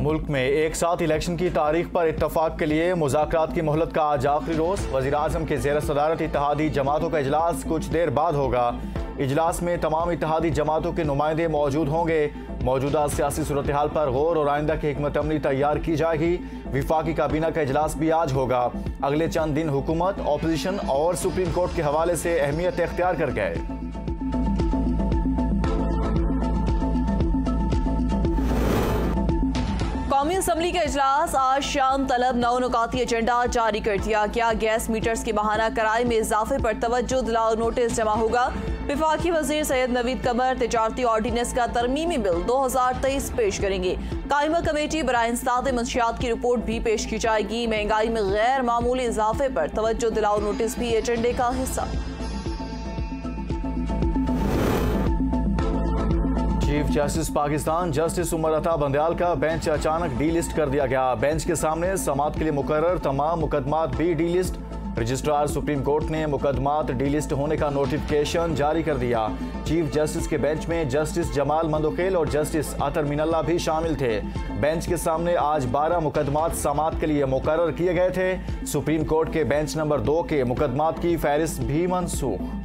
मुल्क में एक साथ इलेक्शन की तारीख पर इत्तफाक के लिए मुज़ाकरात की मोहलत का आज आखिरी रोज़। वज़ीर-ए-आज़म के ज़ेर सदारत इत्तेहादी जमातों का इजलास कुछ देर बाद होगा। इजलास में तमाम इत्तेहादी जमातों के नुमाइंदे मौजूद होंगे। मौजूदा सियासी सूरत हाल पर गौर और आइंदा की हिकमत अमली तैयार की जाएगी। विफाकी काबीना का इजलास भी आज होगा। अगले चंद दिन हुकूमत, अपोजिशन और सुप्रीम कोर्ट के हवाले से अहमियत इख्तियार कर गए। कौमी असम्बली का इजलास आज शाम तलब 9 नुकाती एजेंडा जारी कर दिया गया। गैस मीटर्स की माहाना किराए में इजाफे पर तवज्जो दिलाओ नोटिस जमा होगा। विफाकी वजीर सैयद नवीद कमर तिजारती ऑर्डिनेंस का तरमीमी बिल 2023 पेश करेंगे। कायमा कमेटी बराए इंसदाद मंशियात की रिपोर्ट भी पेश की जाएगी। महंगाई में गैर मामूली इजाफे पर तवज्जो दिलाओ नोटिस भी एजेंडे का हिस्सा। Chief justice Pakistan justice Umar Ata Bandial का बेंच अचानक डी लिस्ट कर दिया गया। बेंच के सामने समाअत के लिए मुकर्रर तमाम मुकदमात भी D list. Registrar supreme court ने मुकदमात डी लिस्ट होने का नोटिफिकेशन जारी कर दिया। चीफ जस्टिस के बेंच में जस्टिस जमाल मंदोखेल और जस्टिस अतर मिनल्ला भी शामिल थे। बेंच के सामने आज 12 मुकदमात समाअत के लिए मुकर्रर किए गए थे। सुप्रीम कोर्ट के बेंच नंबर 2 के मुकदमात की फहरिस्त भी मनसूख।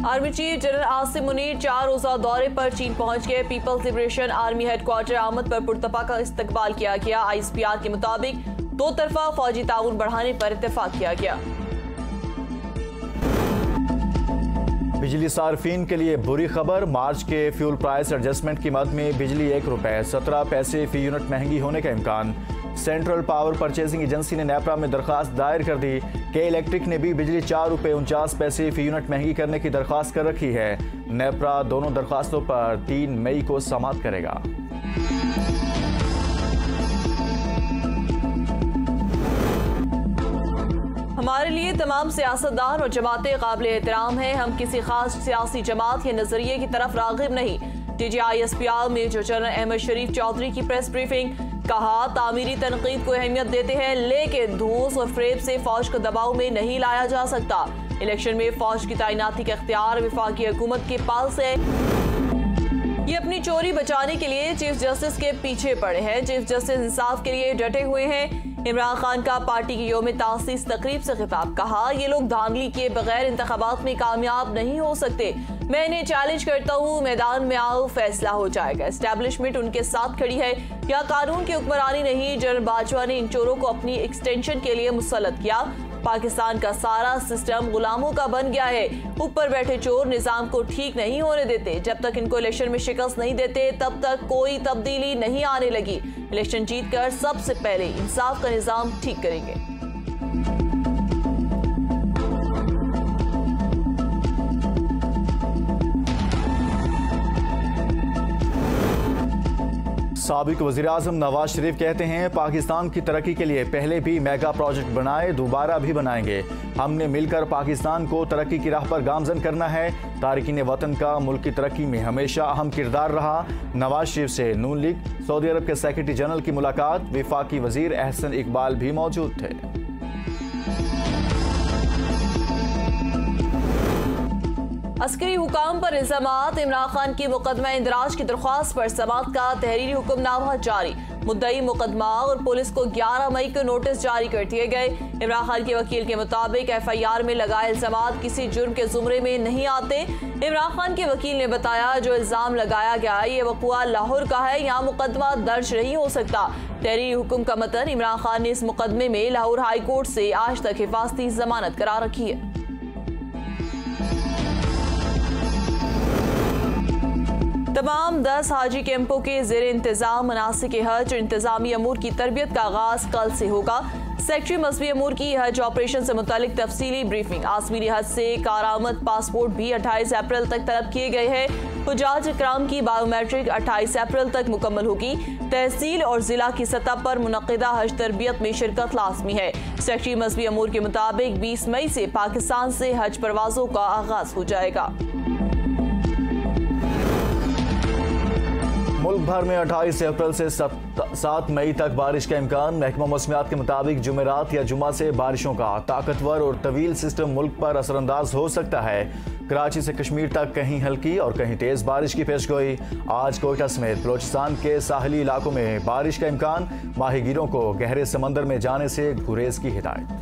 Army chief general Asim Munir 4 रोजा दौरे पर चीन पहुंच गए। पीपल्स लिबरेशन आर्मी हेडक्वार्टर आमद पर पुरतपा का इस्तकबाल किया गया। ISPR के मुताबिक दो तरफा फौजी ताउन बढ़ाने पर इत्तेफाक किया गया। बिजली सार्फिन के लिए बुरी खबर। मार्च के फ्यूल प्राइस एडजस्टमेंट की मद में बिजली 1 रुपए 17 पैसे फी यूनिट महंगी होने का इम्कान। सेंट्रल पावर परचेजिंग एजेंसी ने नेपरा में दरखास्त दायर कर दी। के इलेक्ट्रिक ने भी बिजली 4 रुपए 49 पैसे फी यूनिट महंगी करने की दरखास्त कर रखी है। नेपरा दोनों दरखास्तों पर 3 मई को समाअत करेगा। हमारे लिए तमाम सियासतदान और जमातें काबिल एहतराम हैं। हम किसी खास सियासी जमात या नजरिए की तरफ रागिब नहीं। DGI-SPR मेजर जनरल अहमद शरीफ चौधरी की प्रेस ब्रीफिंग। कहा, तामीरी तनकीद को अहमियत देते हैं, लेकिन धूस और फ्रेब से फौज को दबाव में नहीं लाया जा सकता। इलेक्शन में फौज की तैनाती का इख्तियार विफाकी हुकूमत के पास है। ये अपनी चोरी बचाने के लिए चीफ जस्टिस के पीछे पड़े हैं। चीफ जस्टिस इंसाफ के लिए डटे हुए हैं। इमरान खान का पार्टी की यौम तासीस तकरीब से खिताब। कहा, ये लोग धांधली के बगैर इंतखाबात में कामयाब नहीं हो सकते। मैं इन्हें चैलेंज करता हूँ, मैदान में आओ, फैसला हो जाएगा। एस्टैब्लिशमेंट उनके साथ खड़ी है। या कानून की हुक्मरानी नहीं। जनरल बाजवा ने इन चोरों को अपनी एक्सटेंशन के लिए मुसल्लत किया। पाकिस्तान का सारा सिस्टम गुलामों का बन गया है। ऊपर बैठे चोर निजाम को ठीक नहीं होने देते। जब तक इनको इलेक्शन में शिकस्त नहीं देते तब तक कोई तब्दीली नहीं आने लगी। इलेक्शन जीतकर सबसे पहले इंसाफ का निजाम ठीक करेंगे। साबिक वज़ीर-ए-आज़म नवाज शरीफ कहते हैं, पाकिस्तान की तरक्की के लिए पहले भी मेगा प्रोजेक्ट बनाए, दोबारा भी बनाएंगे। हमने मिलकर पाकिस्तान को तरक्की की राह पर गामजन करना है। तारिकीन वतन का मुल्क की तरक्की में हमेशा अहम किरदार रहा। नवाज शरीफ से नून लीग सऊदी अरब के सेक्रेटरी जनरल की मुलाकात। विफाकी वजीर एहसन इकबाल भी मौजूद थे। अस्करी हुकाम पर इल्जामात। इमरान खान की मुकदमा इंदराज की दरख्वास्त पर समाअत का तहरीरी हुक्मनामा जारी। मुद्दई मुकदमा और पुलिस को 11 मई को नोटिस जारी कर दिए गए। इमरान खान के वकील के मुताबिक FIR में लगाए इल्जामात किसी जुर्म के जुमरे में नहीं आते। इमरान खान के वकील ने बताया, जो इल्जाम लगाया गया ये वक़ुआ लाहौर का है, यहाँ मुकदमा दर्ज नहीं हो सकता। तहरीरी हुक्म का मतन, इमरान खान ने इस मुकदमे में लाहौर हाई कोर्ट से आज तक हिफाजती जमानत करा रखी है। तमाम 10 हाजी कैंपों के ज़ेर इंतजाम मनासिक हज और इंतजामी अमूर की तरबियत का आगाज कल से होगा। सेक्रेटरी मजहबी अमूर की हज ऑपरेशन से मुतालिक तफसीली ब्रीफिंग। आसमीरी हज से कारामद पासपोर्ट भी 28 अप्रैल तक तलब किए गए हैं। हुजाज इकराम की बायोमेट्रिक 28 अप्रैल तक मुकम्मल होगी। तहसील और जिला की सतह पर मुनक़िदा हज तरबियत में शिरकत लाजमी है। सेक्रेटरी मजहबी अमूर के मुताबिक 20 मई से पाकिस्तान से हज परवाजों का आगाज हो जाएगा। मुल्क भर में 28 अप्रैल से 7 मई तक बारिश का इम्कान। महकमा मौसमियात के मुताबिक जुमेरात या जुमा से बारिशों का ताकतवर और तवील सिस्टम मुल्क पर असरअंदाज हो सकता है। कराची से कश्मीर तक कहीं हल्की और कहीं तेज बारिश की पेशगोई। आज कोयटा समेत बलोचिस्तान के साहली इलाकों में बारिश का इम्कान। माहीगीरों को गहरे समंदर में जाने से गुरेज की हिदायत।